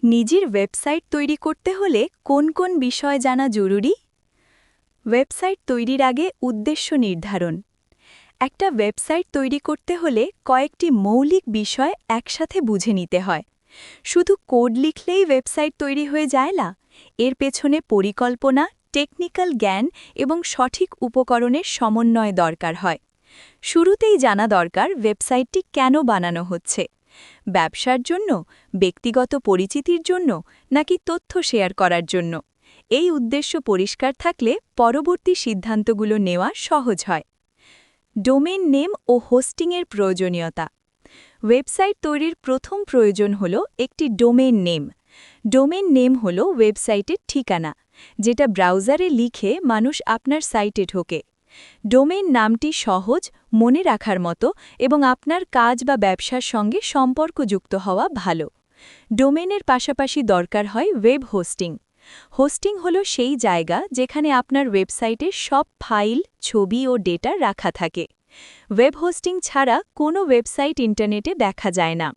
নিজের ওয়েবসাইট তৈরি করতে হলে কোন কোন বিষয় জানা জরুরি? ওয়েবসাইট তৈরির আগে উদ্দেশ্য নির্ধারণ। একটা ওয়েবসাইট তৈরি করতে হলে কয়েকটি মৌলিক বিষয় একসাথে বুঝে নিতে হয়। শুধু কোড লিখলেই ওয়েবসাইট তৈরি হয়ে যায় না, এর পেছনে পরিকল্পনা, টেকনিক্যাল জ্ঞান এবং সঠিক উপকরণের সমন্বয় দরকার হয়। শুরুতেই জানা দরকার ওয়েবসাইটটি কেন বানানো হচ্ছে। ব্যবসার জন্য, ব্যক্তিগত পরিচিতির জন্য, নাকি তথ্য শেয়ার করার জন্য? এই উদ্দেশ্য পরিষ্কার থাকলে পরবর্তী সিদ্ধান্তগুলো নেওয়া সহজ হয়। ডোমেইন নেম ও হোস্টিংয়ের প্রয়োজনীয়তা। ওয়েবসাইট তৈরির প্রথম প্রয়োজন হল একটি ডোমেইন নেম। ডোমেইন নেম হল ওয়েবসাইটের ঠিকানা, যেটা ব্রাউজারে লিখে মানুষ আপনার সাইটে ঢোকে। ডোমেইন নামটি সহজ, মনে রাখার মতো এবং আপনার কাজ বা ব্যবসার সঙ্গে সম্পর্কযুক্ত হওয়া ভালো। ডোমেইনের পাশাপাশি দরকার হয় ওয়েব হোস্টিং। হোস্টিং হল সেই জায়গা যেখানে আপনার ওয়েবসাইটের সব ফাইল, ছবি ও ডেটা রাখা থাকে। ওয়েব হোস্টিং ছাড়া কোনো ওয়েবসাইট ইন্টারনেটে দেখা যায় না।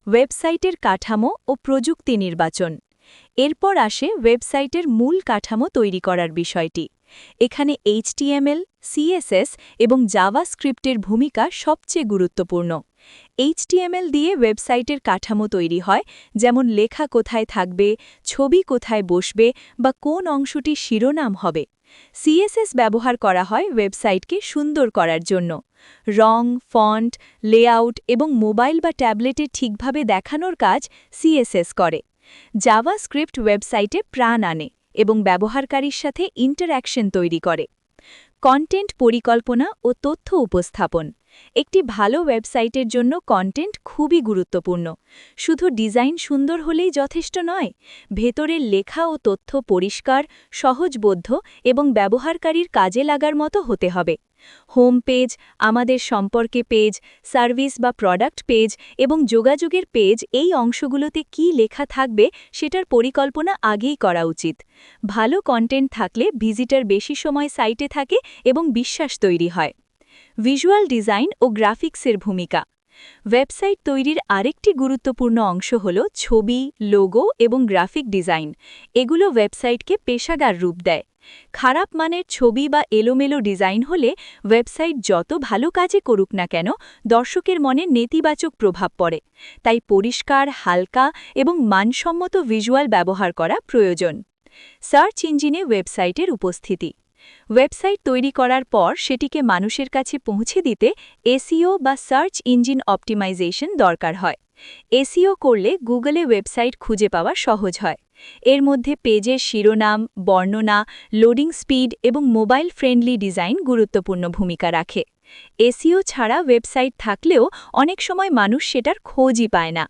ওয়েবসাইটের কাঠামো ও প্রযুক্তি নির্বাচন। এরপর আসে ওয়েবসাইটের মূল কাঠামো তৈরি করার বিষয়টি। এখানে HTML, CSS এবং জাভাস্ক্রিপ্টের ভূমিকা সবচেয়ে গুরুত্বপূর্ণ। HTML দিয়ে ওয়েবসাইটের কাঠামো তৈরি হয়, যেমন লেখা কোথায় থাকবে, ছবি কোথায় বসবে বা কোন অংশটি শিরোনাম হবে। CSS ব্যবহার করা হয় ওয়েবসাইটকে সুন্দর করার জন্য। রং, ফন্ট, লেআউট এবং মোবাইল বা ট্যাবলেটে ঠিকভাবে দেখানোর কাজ CSS করে। জাভাস্ক্রিপ্ট ওয়েবসাইটে প্রাণ আনে এবং ব্যবহারকারীর সাথে ইন্টারঅ্যাকশন তৈরি করে। কন্টেন্ট পরিকল্পনা ও তথ্য উপস্থাপন। একটি ভালো ওয়েবসাইটের জন্য কন্টেন্ট খুবই গুরুত্বপূর্ণ। শুধু ডিজাইন সুন্দর হলেই যথেষ্ট নয়, ভেতরের লেখা ও তথ্য পরিষ্কার, সহজবোধ্য এবং ব্যবহারকারীর কাজে লাগার মতো হতে হবে। হোম পেজ, আমাদের সম্পর্কে পেজ, সার্ভিস বা প্রোডাক্ট পেজ এবং যোগাযোগের পেজ, এই অংশগুলোতে কী লেখা থাকবে সেটার পরিকল্পনা আগেই করা উচিত। ভালো কন্টেন্ট থাকলে ভিজিটর বেশি সময় সাইটে থাকে এবং বিশ্বাস তৈরি হয়। ভিজুয়াল ডিজাইন ও গ্রাফিক্সের ভূমিকা। ওয়েবসাইট তৈরির আরেকটি গুরুত্বপূর্ণ অংশ হল ছবি, লোগো এবং গ্রাফিক ডিজাইন। এগুলো ওয়েবসাইটকে পেশাদার রূপ দেয়। খারাপ মানের ছবি বা এলোমেলো ডিজাইন হলে ওয়েবসাইট যত ভালো কাজে করুক না কেন, দর্শকের মনে নেতিবাচক প্রভাব পড়ে। তাই পরিষ্কার, হালকা এবং মানসম্মত ভিজুয়াল ব্যবহার করা প্রয়োজন। সার্চ ইঞ্জিনে ওয়েবসাইটের উপস্থিতি। ওয়েবসাইট তৈরি করার পর সেটিকে মানুষের কাছে পৌঁছে দিতে SEO বা সার্চ ইঞ্জিন অপটিমাইজেশন দরকার হয়। SEO করলে গুগলে ওয়েবসাইট খুঁজে পাওয়া সহজ হয়। এর মধ্যে পেজের শিরোনাম, বর্ণনা, লোডিং স্পিড এবং মোবাইল ফ্রেন্ডলি ডিজাইন গুরুত্বপূর্ণ ভূমিকা রাখে। SEO ছাড়া ওয়েবসাইট থাকলেও অনেক সময় মানুষ সেটার খোঁজই পায় না।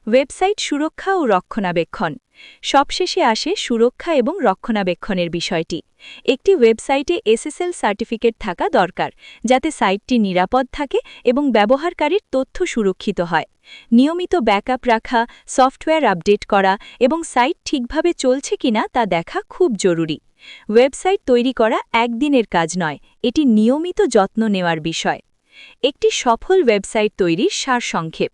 ওয়েবসাইট সুরক্ষা ও রক্ষণাবেক্ষণ। সবশেষে আসে সুরক্ষা এবং রক্ষণাবেক্ষণের বিষয়টি। একটি ওয়েবসাইটে SSL সার্টিফিকেট থাকা দরকার, যাতে সাইটটি নিরাপদ থাকে এবং ব্যবহারকারীর তথ্য সুরক্ষিত হয়। নিয়মিত ব্যাকআপ রাখা, সফটওয়্যার আপডেট করা এবং সাইট ঠিকভাবে চলছে কিনা তা দেখা খুব জরুরি। ওয়েবসাইট তৈরি করা একদিনের কাজ নয়, এটি নিয়মিত যত্ন নেওয়ার বিষয়। একটি সফল ওয়েবসাইট তৈরির সারসংক্ষেপ।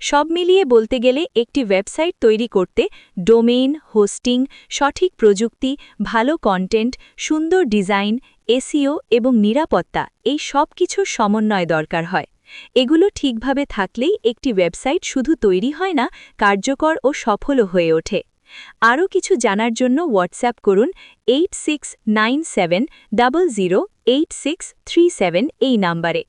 সব মিলিয়ে বলতে গেলে একটি ওয়েবসাইট তৈরি করতে ডোমেইন, হোস্টিং, সঠিক প্রযুক্তি, ভালো কন্টেন্ট, সুন্দর ডিজাইন, SEO এবং নিরাপত্তা, এই সব কিছুর সমন্বয় দরকার হয়। এগুলো ঠিকভাবে থাকলেই একটি ওয়েবসাইট শুধু তৈরি হয় না, কার্যকর ও সফলও হয়ে ওঠে। আরও কিছু জানার জন্য হোয়াটসঅ্যাপ করুন 8697008637 এই নাম্বারে।